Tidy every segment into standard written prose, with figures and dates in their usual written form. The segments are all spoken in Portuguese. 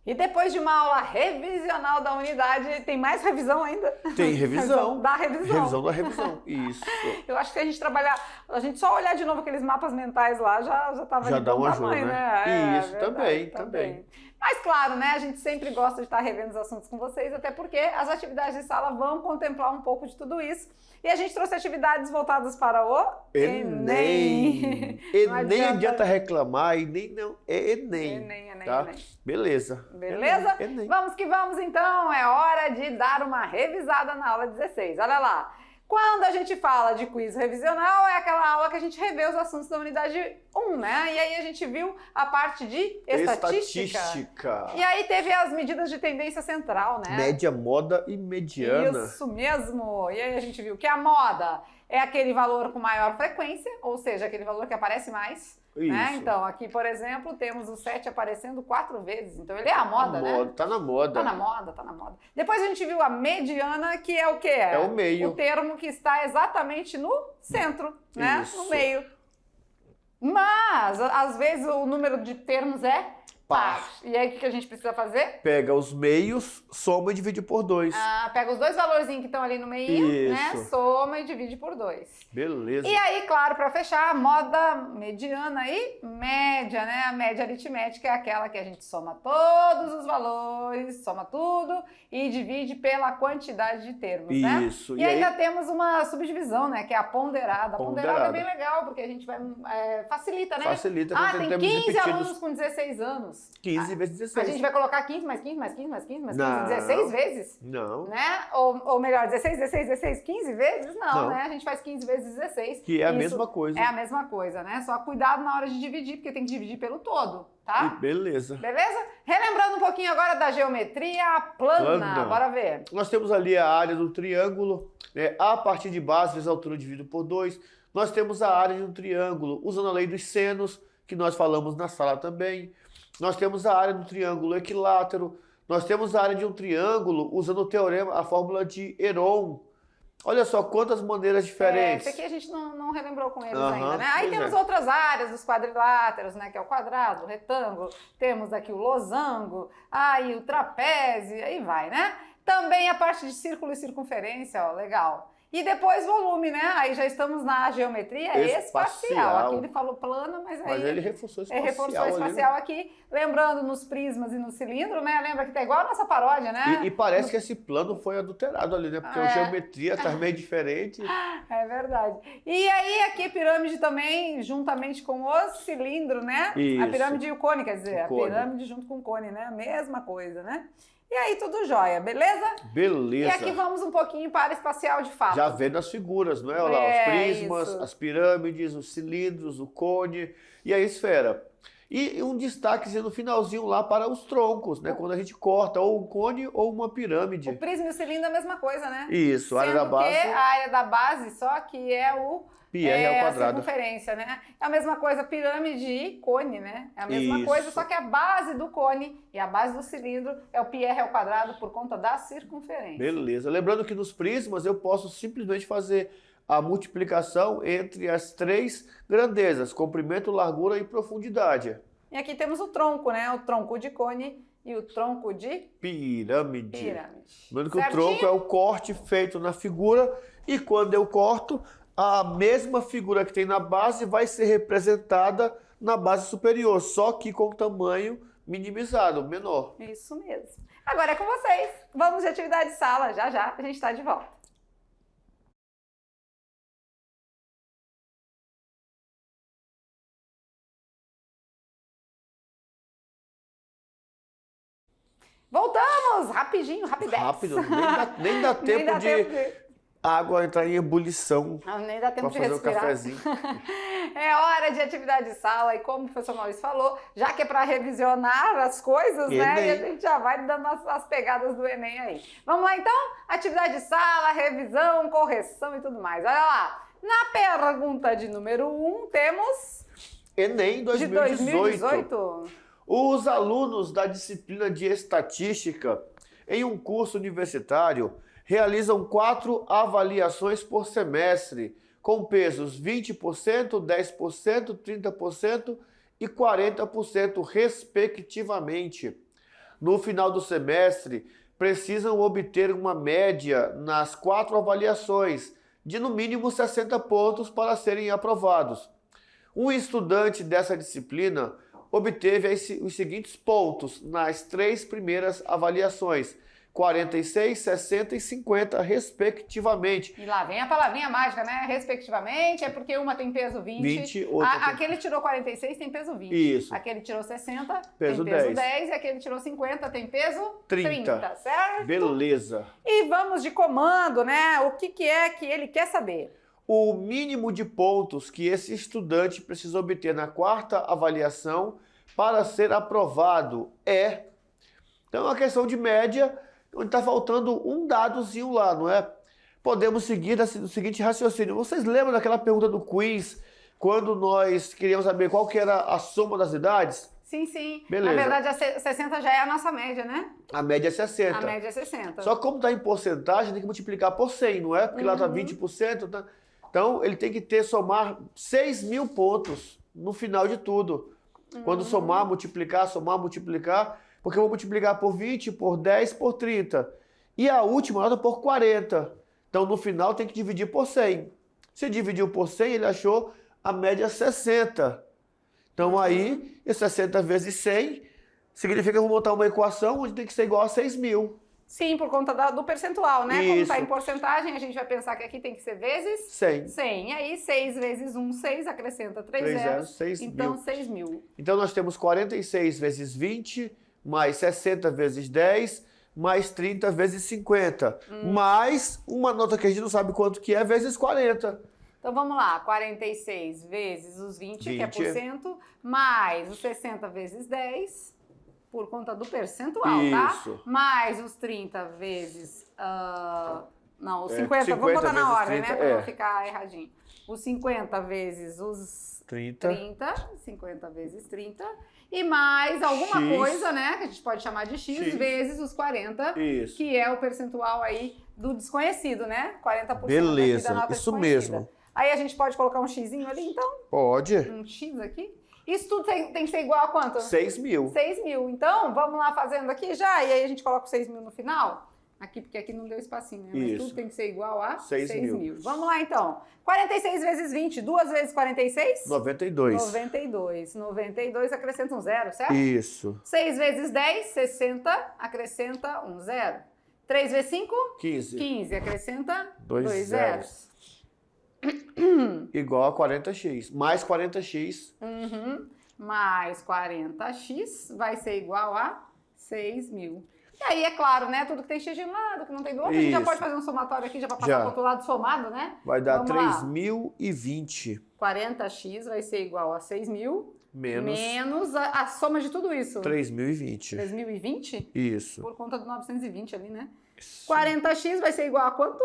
E depois de uma aula revisional da unidade, tem mais revisão ainda? Tem revisão. Da revisão. Revisão da revisão, isso. Eu acho que a gente só olhar de novo aqueles mapas mentais lá, já estava Já de dá bom uma tamanho, ajuda, né? Isso, verdade, também. Mas claro, né, a gente sempre gosta de estar revendo os assuntos com vocês, até porque as atividades de sala vão contemplar um pouco de tudo isso. E a gente trouxe atividades voltadas para o Enem. Enem adianta reclamar, Enem não, é Enem. Enem, tá? Enem. Beleza. Beleza? Enem. Vamos que vamos então, é hora de dar uma revisada na aula 16. Olha lá. Quando a gente fala de quiz revisional, é aquela aula que a gente revê os assuntos da unidade 1, né? E aí a gente viu a parte de estatística. E aí teve as medidas de tendência central, né? Média, moda e mediana. Isso mesmo. E aí a gente viu que a moda é aquele valor com maior frequência, ou seja, aquele valor que aparece mais. Né? Então, aqui, por exemplo, temos o 7 aparecendo 4 vezes. Então, ele é a moda, né? Tá na moda. Tá na moda, tá na moda. Depois a gente viu a mediana, que é o quê? É o meio. O termo que está exatamente no centro, né? Isso. No meio. Mas, às vezes, o número de termos é par. E aí, o que a gente precisa fazer? Pega os meios, soma e divide por 2. Pega os dois valorzinhos que estão ali no meio, né? Soma e divide por 2. Beleza. E aí, claro, para fechar, a moda mediana e média, né? A média aritmética é aquela que a gente soma todos os valores, soma tudo e divide pela quantidade de termos, né? Isso. E ainda temos uma subdivisão, né? Que é a ponderada. A ponderada é bem legal, porque a gente vai... facilita, né? Facilita. Tem 15 alunos com 16 anos. 15 vezes 16. A gente vai colocar 15 mais 15 mais 15 mais 15 mais 15, Não. 16 vezes? Não. Né? Ou melhor, 16, 15 vezes? Não, né? A gente faz 15 vezes 16. Que é a mesma coisa. É a mesma coisa, né? Só cuidado na hora de dividir, porque tem que dividir pelo todo, tá? Beleza. Beleza? Relembrando um pouquinho agora da geometria plana. Bora ver. Nós temos ali a área do triângulo, né? A partir de base vezes a altura dividido por 2. Nós temos a área de um triângulo usando a lei dos senos, que nós falamos na sala também. Nós temos a área do triângulo equilátero. Nós temos a área de um triângulo usando o teorema, a fórmula de Heron. Olha só quantas maneiras diferentes. Esse aqui a gente não relembrou com eles ainda, né? Aí temos outras áreas dos quadriláteros, né? Que é o quadrado, o retângulo. Temos aqui o losango, aí o trapézio, aí vai, né? Também a parte de círculo e circunferência, ó, legal. E depois volume, né? Aí já estamos na geometria espacial. Aqui ele falou plana, mas aí... Mas ele reforçou espacial. Reforçou espacial aqui. Lembrando nos prismas e no cilindro, né? Lembra que tá igual a nossa paródia, né? E parece que esse plano foi adulterado ali, né? Porque a geometria tá meio diferente. É verdade. E aí aqui pirâmide também, juntamente com o cilindro, né? Isso. A pirâmide e o cone, quer dizer, o cone. A pirâmide junto com o cone, né? A mesma coisa, né? E aí tudo jóia, beleza? Beleza. E aqui vamos um pouquinho para espacial de fato. Já vendo as figuras, não é? Olha lá, os prismas, as pirâmides, os cilindros, o cone e a esfera. E um destaquezinho no finalzinho lá para os troncos, né? Quando a gente corta ou um cone ou uma pirâmide. O prisma e o cilindro é a mesma coisa, né? Isso, a área da base. Que a área da base só que é o πr ao quadrado. A circunferência, né? É a mesma coisa pirâmide e cone, né? É a mesma coisa, só que a base do cone e a base do cilindro é o πr ao quadrado por conta da circunferência. Beleza. Lembrando que nos prismas eu posso simplesmente fazer a multiplicação entre as 3 grandezas, comprimento, largura e profundidade. E aqui temos o tronco, né? O tronco de cone e o tronco de pirâmide. Lembrando que Certinho? o tronco é o corte feito na figura e quando eu corto, a mesma figura que tem na base vai ser representada na base superior, só que com tamanho minimizado, menor. Isso mesmo. Agora é com vocês. Vamos de atividade de sala. Já já a gente está de volta. Voltamos! Rapidinho, rapidex. Rápido, nem dá tempo de água entrar em ebulição. Nem dá tempo de fazer respirar. Um cafezinho. É hora de atividade de sala e como o professor Maurício falou, já que é para revisionar as coisas, Enem. né? E a gente já vai dando as pegadas do Enem aí. Vamos lá então? Atividade de sala, revisão, correção e tudo mais. Olha lá. Na pergunta de número 1 temos... Enem 2018. De 2018. Os alunos da disciplina de estatística em um curso universitário realizam 4 avaliações por semestre, com pesos 20%, 10%, 30% e 40%, respectivamente. No final do semestre, precisam obter uma média nas 4 avaliações, de no mínimo 60 pontos para serem aprovados. Um estudante dessa disciplina obteve os seguintes pontos nas 3 primeiras avaliações: 46, 60 e 50, respectivamente. E lá vem a palavrinha mágica, né? Respectivamente, é porque uma tem peso 20. Aquele tirou 46 tem peso 20. Isso. Aquele tirou 60 peso tem peso 10. 10. E aquele tirou 50 tem peso 30. Certo? Beleza. E vamos de comando, né? O que é que ele quer saber? O mínimo de pontos que esse estudante precisa obter na 4ª avaliação para ser aprovado é... Então, é uma questão de média, onde está faltando um dadozinho lá, não é? Podemos seguir do seguinte raciocínio. Vocês lembram daquela pergunta do quiz, quando nós queríamos saber qual que era a soma das idades? Sim, sim. Beleza. Na verdade, a 60 já é a nossa média, né? A média é 60. A média é 60. Só que como está em porcentagem, tem que multiplicar por 100, não é? Porque lá está 20%. Tá? Então, ele tem que somar 6.000 pontos no final de tudo. Quando somar, multiplicar, porque eu vou multiplicar por 20, por 10, por 30. E a última nota por 40. Então, no final, tem que dividir por 100. Se dividiu por 100, ele achou a média 60. Então, aí, 60 vezes 100 significa que eu vou montar uma equação onde tem que ser igual a 6.000. Sim, por conta do percentual, né? Isso. Como está em porcentagem, a gente vai pensar que aqui tem que ser vezes 100. 100. E aí, 6 vezes 1, 6, acrescenta 3 zeros. 6 então, mil. 6.000. Então, nós temos 46 vezes 20, mais 60 vezes 10, mais 30 vezes 50. Mais uma nota que a gente não sabe quanto que é, vezes 40. Então, vamos lá. 46 vezes os 20, que é por cento, mais os 60 vezes 10... por conta do percentual, Isso. tá? Mais os 30 vezes... não, os 50, 50 vamos botar na ordem, 30, né? Pra não ficar erradinho. Os 50 vezes os 30. 50 vezes 30. E mais alguma X. coisa, né? Que a gente pode chamar de X vezes os 40. Isso. Que é o percentual aí do desconhecido, né? 40% Beleza, aqui da nota isso desconhecida. mesmo. Aí a gente pode colocar um Xzinho ali, então? Pode. Um X aqui. Isso tudo tem que ser igual a quanto? 6.000. 6.000. Então, vamos lá fazendo aqui já, e aí a gente coloca o 6.000 no final. Aqui, porque aqui não deu espacinho, né? Mas Isso. tudo tem que ser igual a 6.000. Vamos lá, então. 46 vezes 20, 2 vezes 46? 92. 92. 92 acrescenta um zero, certo? Isso. 6 vezes 10, 60, acrescenta um zero. 3 vezes 5? 15. 15, acrescenta Dois 2 zeros. zeros. Igual a 40x. Mais 40x. Mais 40x vai ser igual a 6.000. E aí, é claro, né? Tudo que tem x de um lado, que não tem do outro, a gente já pode fazer um somatório aqui, já para passar para o outro lado somado, né? Vai dar Vamos lá. 3.020. 40x vai ser igual a 6.000 Menos menos a soma de tudo isso. 3.020. 3.020? Isso. Por conta do 920 ali, né? 40x vai ser igual a quanto?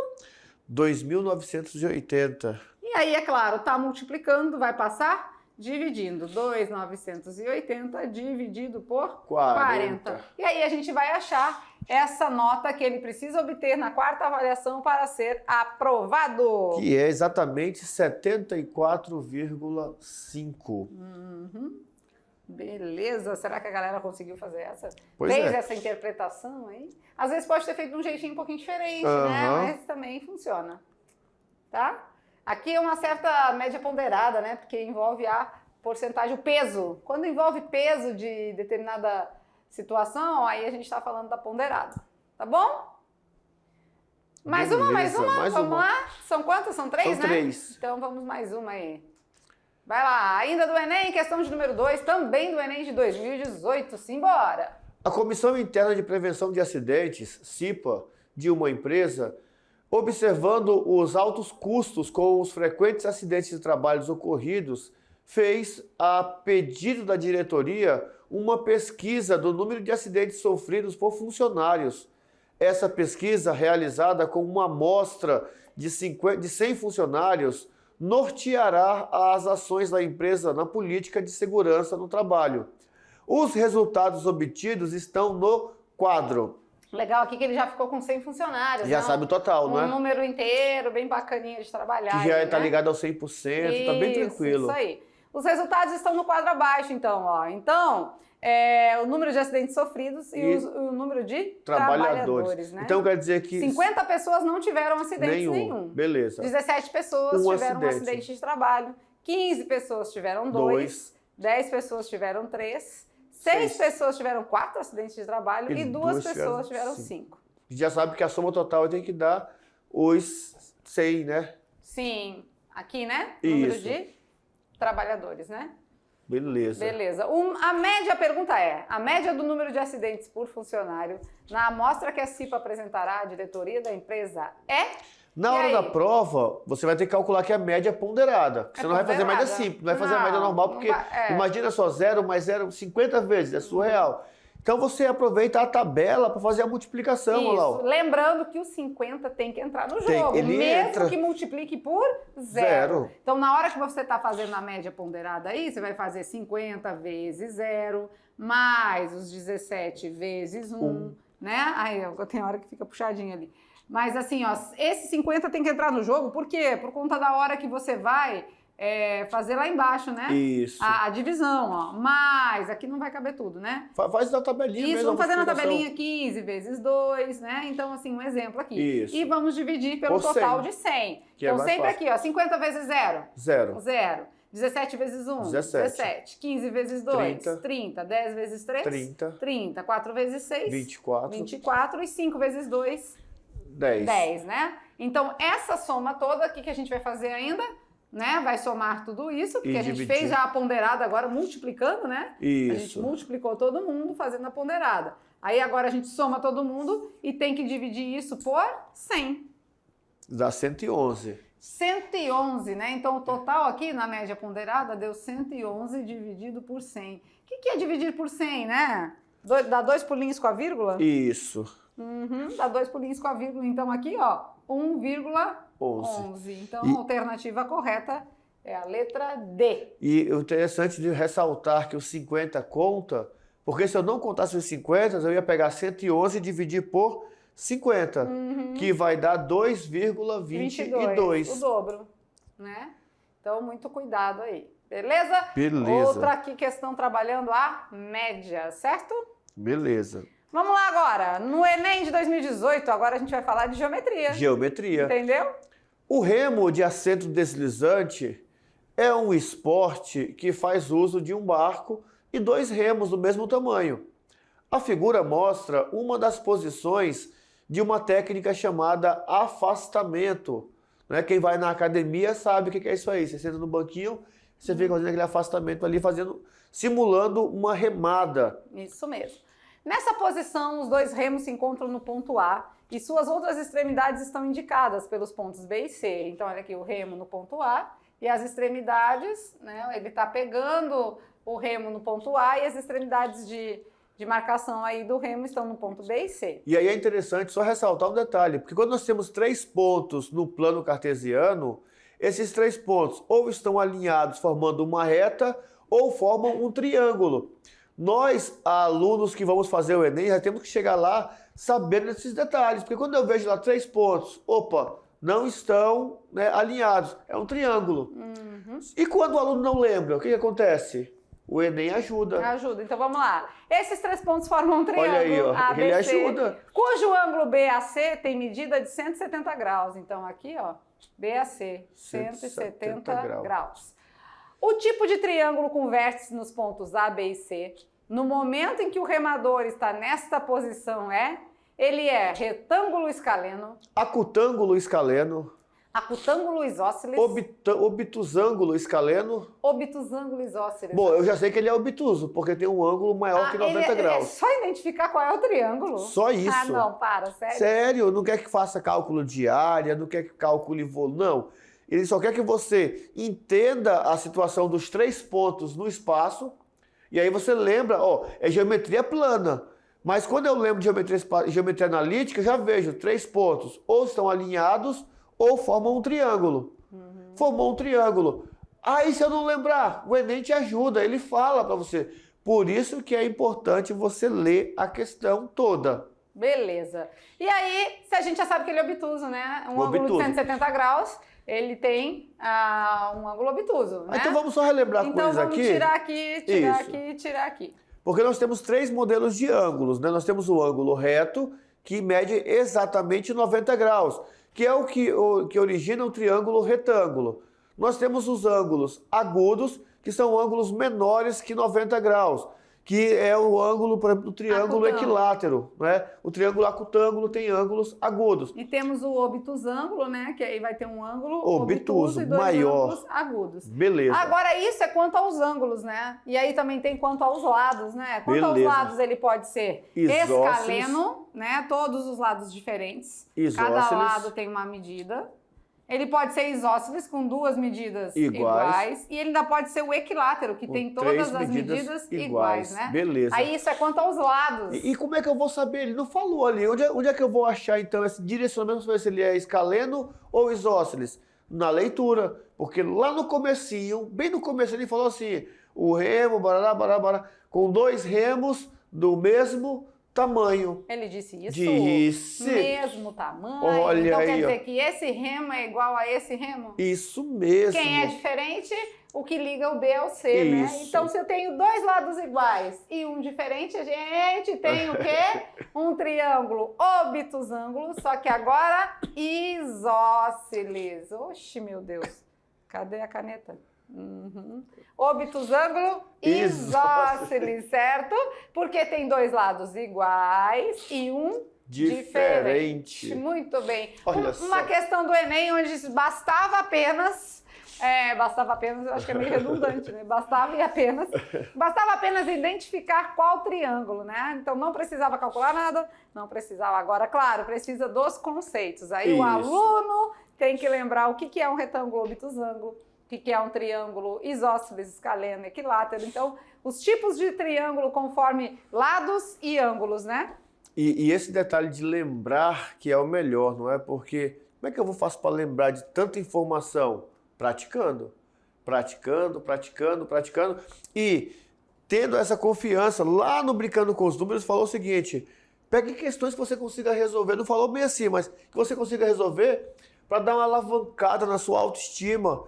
2.980. E aí, é claro, tá multiplicando, vai passar dividindo. 2.980 dividido por 40. E aí a gente vai achar essa nota que ele precisa obter na 4ª avaliação para ser aprovado. Que é exatamente 74,5. Beleza. Será que a galera conseguiu fazer essa? Pois Fez é. essa interpretação aí? Às vezes pode ter feito de um jeitinho um pouquinho diferente, né? Mas também funciona. Tá? Aqui é uma certa média ponderada, né? Porque envolve a porcentagem, o peso. Quando envolve peso de determinada situação, aí a gente está falando da ponderada. Tá bom? Mais uma. Vamos lá? São quantas? São 3, São né? 3. Então vamos mais uma aí. Vai lá. Ainda do Enem, questão de número 2, também do Enem de 2018. Simbora! A Comissão Interna de Prevenção de Acidentes, CIPA, de uma empresa, observando os altos custos com os frequentes acidentes de trabalho ocorridos, fez, a pedido da diretoria, uma pesquisa do número de acidentes sofridos por funcionários. Essa pesquisa, realizada com uma amostra de 100 funcionários, norteará as ações da empresa na política de segurança no trabalho. Os resultados obtidos estão no quadro. Legal aqui que ele já ficou com 100 funcionários. Já né? sabe o total, não é? Um número inteiro, bem bacaninha de trabalhar. Que já aí, está né? ligado ao 100%, tá bem tranquilo. Isso aí. Os resultados estão no quadro abaixo, então, ó. Então, o número de acidentes sofridos e o número de trabalhadores, né? Então quer dizer que 50 pessoas não tiveram acidente nenhum. Beleza. 17 pessoas tiveram um acidente de trabalho. 15 pessoas tiveram 2. 10 pessoas tiveram 3. 6 pessoas tiveram 4 acidentes de trabalho e 2 pessoas tiveram 5. Já sabe que a soma total tem que dar os 100, né? Sim. Aqui, né? Isso. Número de trabalhadores, né? Beleza. Beleza. A pergunta é, a média do número de acidentes por funcionário na amostra que a CIPA apresentará à diretoria da empresa é... Na hora da prova, você vai ter que calcular que a média é ponderada. Você não vai fazer a média simples, não vai fazer a média normal, porque imagina só 0 mais 0, 50 vezes, é surreal. Então você aproveita a tabela para fazer a multiplicação, Lau. Lembrando que o 50 tem que entrar no jogo, mesmo que multiplique por 0. Então na hora que você está fazendo a média ponderada aí, você vai fazer 50 vezes 0, mais os 17 vezes 1, né? Aí tem hora que fica puxadinho ali. Mas assim, ó, esse 50 tem que entrar no jogo, por quê? Por conta da hora que você vai fazer lá embaixo, né? Isso. A divisão, ó. Mas aqui não vai caber tudo, né? Faz na tabelinha mesmo. Isso, vamos fazer na tabelinha 15 vezes 2, né? Então, assim, um exemplo aqui. Isso. E vamos dividir pelo total de 100. Então, sempre aqui, ó, 50 vezes 0. 0. 0. 17 vezes 1, 17. 15 vezes 2, 30. 10 vezes 3, 30. 4 vezes 6, 24. E 5 vezes 2, 10, né? Então, essa soma toda aqui que a gente vai fazer ainda, né? Vai somar tudo isso, porque a gente fez já a ponderada agora multiplicando, né? Isso. A gente multiplicou todo mundo fazendo a ponderada. Aí agora a gente soma todo mundo e tem que dividir isso por 100. Dá 111. 111, né? Então o total aqui na média ponderada deu 111 dividido por 100. O que é dividir por 100, né? Dá 2 pulinhos com a vírgula? Isso. Dá 2 pulinhos com a vírgula. Então aqui, ó, 1,11. Então a alternativa correta é a letra D. E o interessante de ressaltar que o 50 conta, porque se eu não contasse os 50, eu ia pegar 111 e dividir por 50, que vai dar 2,22. O dobro, né? Então, muito cuidado aí. Beleza? Beleza. Outra aqui questão trabalhando a média, certo? Beleza. Vamos lá agora. No Enem de 2018, agora a gente vai falar de geometria. Geometria. Entendeu? O remo de assento deslizante é um esporte que faz uso de um barco e 2 remos do mesmo tamanho. A figura mostra uma das posições de uma técnica chamada afastamento. Né? Quem vai na academia sabe o que é isso aí. Você senta no banquinho, você fica fazendo aquele afastamento ali, simulando uma remada. Isso mesmo. Nessa posição, os 2 remos se encontram no ponto A e suas outras extremidades estão indicadas pelos pontos B e C. Então, olha aqui o remo no ponto A e as extremidades, né? Ele está pegando o remo no ponto A e as extremidades de marcação aí do remo estão no ponto B e C. E aí é interessante só ressaltar um detalhe, porque quando nós temos 3 pontos no plano cartesiano, esses 3 pontos ou estão alinhados formando uma reta ou formam um triângulo. Nós, alunos que vamos fazer o Enem, já temos que chegar lá sabendo desses detalhes, porque quando eu vejo lá 3 pontos, não estão, né, alinhados, é um triângulo. E quando o aluno não lembra, o que acontece? O Enem ajuda. Ajuda. Então vamos lá. Esses 3 pontos formam um triângulo. Olha aí, ó. ABC, ele ajuda. Cujo ângulo BAC tem medida de 170 graus. Então aqui, ó, BAC, 170 graus. O tipo de triângulo com vértices nos pontos A, B e C, no momento em que o remador está nesta posição ele é retângulo escaleno, acutângulo escaleno, acutângulo isósceles, obtusângulo escaleno, obtusângulo isósceles. Bom, eu já sei que ele é obtuso, porque tem um ângulo maior que 90 graus. É só identificar qual é o triângulo? Só isso. Ah, não, sério? Sério, não quer que faça cálculo de área, não quer que calcule volume, não. Ele só quer que você entenda a situação dos 3 pontos no espaço, e aí você lembra, é geometria plana. Mas quando eu lembro de geometria analítica, eu já vejo 3 pontos, ou estão alinhados, ou formam um triângulo. Formou um triângulo. Aí se eu não lembrar, o Enem te ajuda, ele fala para você. Por isso que é importante você ler a questão toda. Beleza. E aí, se a gente já sabe que ele é obtuso, né? Um ângulo de 170 graus, ele tem um ângulo obtuso, né? Então vamos só relembrar coisas aqui. Então vamos tirar aqui, tirar aqui, tirar aqui. Porque nós temos 3 modelos de ângulos, né? Nós temos o ângulo reto, que mede exatamente 90 graus, que é o que origina o triângulo retângulo. Nós temos os ângulos agudos, que são ângulos menores que 90 graus, que é o ângulo, por exemplo, do triângulo equilátero, né? O triângulo acutângulo tem ângulos agudos. E temos o obtusângulo, né? Que aí vai ter um ângulo obtuso e dois maior, ângulos agudos. Beleza. Agora, isso é quanto aos ângulos, né? E aí também tem quanto aos lados, né? Quanto aos lados, ele pode ser escaleno, né? Todos os lados diferentes. Isósceles. Cada lado tem uma medida. Ele pode ser isósceles, com 2 medidas iguais. E ele ainda pode ser o equilátero, que tem todas as medidas iguais, né? Beleza. Aí isso é quanto aos lados. E como é que eu vou saber? Ele não falou ali. Onde é que eu vou achar, então, esse direcionamento para ver se ele é escaleno ou isósceles? Na leitura. Porque lá no comecinho, bem no começo, ele falou assim, o remo, barará, barará, barará, com 2 remos do mesmo tamanho. Ele disse isso? Disse. Mesmo tamanho. Olha então aí, quer dizer ó, que esse remo é igual a esse remo? Isso mesmo. Quem é diferente, o que liga o B ao C, Isso. né? Então, se eu tenho 2 lados iguais e um diferente, a gente tem o quê? Um triângulo obtusângulo, só que agora isósceles. Oxe, meu Deus. Cadê a caneta? Obtusângulo isósceles, certo? Porque tem 2 lados iguais e um diferente. Muito bem. Uma questão do Enem onde bastava apenas, eu acho que é meio redundante, né? Bastava apenas identificar qual triângulo, né? Então não precisava calcular nada, não precisava. Agora, claro, precisa dos conceitos. Aí o aluno tem que lembrar o que é um retângulo obtusângulo, o que é um triângulo isósceles, escaleno, equilátero. Então, os tipos de triângulo conforme lados e ângulos, né? E esse detalhe de lembrar que é o melhor, não é? Porque como é que eu faço para lembrar de tanta informação? Praticando. Praticando, praticando, praticando. E tendo essa confiança, lá no Brincando com os Números, falou o seguinte, pegue questões que você consiga resolver. Não falou bem assim, mas que você consiga resolver para dar uma alavancada na sua autoestima.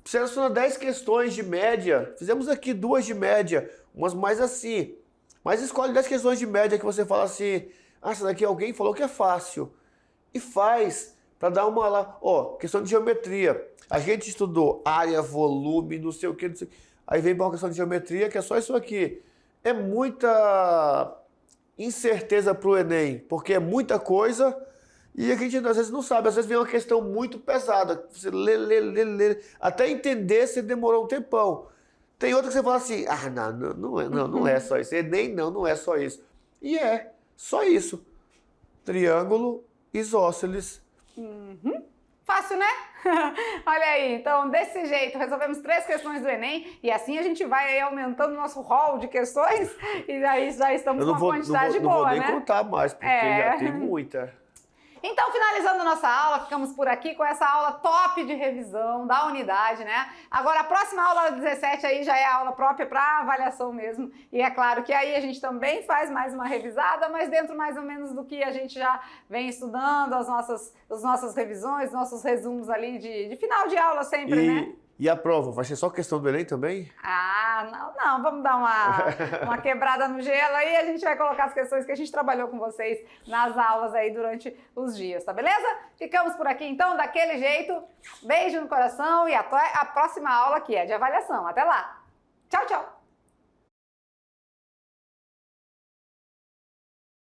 Seleciona 10 questões de média. Fizemos aqui 2 de média, umas mais assim. Mas escolhe 10 questões de média que você fala assim, essa daqui alguém falou que é fácil. E faz para dar uma... questão de geometria. A gente estudou área, volume, não sei o que, não sei o que. Aí vem para uma questão de geometria, que é só isso aqui. É muita incerteza para o Enem, porque é muita coisa... E a gente às vezes não sabe, às vezes vem uma questão muito pesada, você lê, até entender você demorou um tempão. Tem outra que você fala assim, não é só isso, Enem não é só isso. E é, só isso. Triângulo, isósceles. Fácil, né? Olha aí, então desse jeito resolvemos 3 questões do Enem e assim a gente vai aí aumentando o nosso rol de questões e aí já estamos com uma quantidade boa, né? Não vou nem contar mais, porque já tem muita. Então, finalizando a nossa aula, ficamos por aqui com essa aula top de revisão da unidade, né? Agora, a próxima aula 17 aí já é a aula própria para avaliação mesmo. E é claro que aí a gente também faz mais uma revisada, mas dentro mais ou menos do que a gente já vem estudando, as nossas revisões, nossos resumos ali de final de aula sempre, né? E a prova? Vai ser só questão do Enem também? Não, vamos dar uma quebrada no gelo aí, a gente vai colocar as questões que a gente trabalhou com vocês nas aulas aí durante os dias, tá beleza? Ficamos por aqui então, daquele jeito, beijo no coração e até a próxima aula que é de avaliação. Até lá! Tchau, tchau!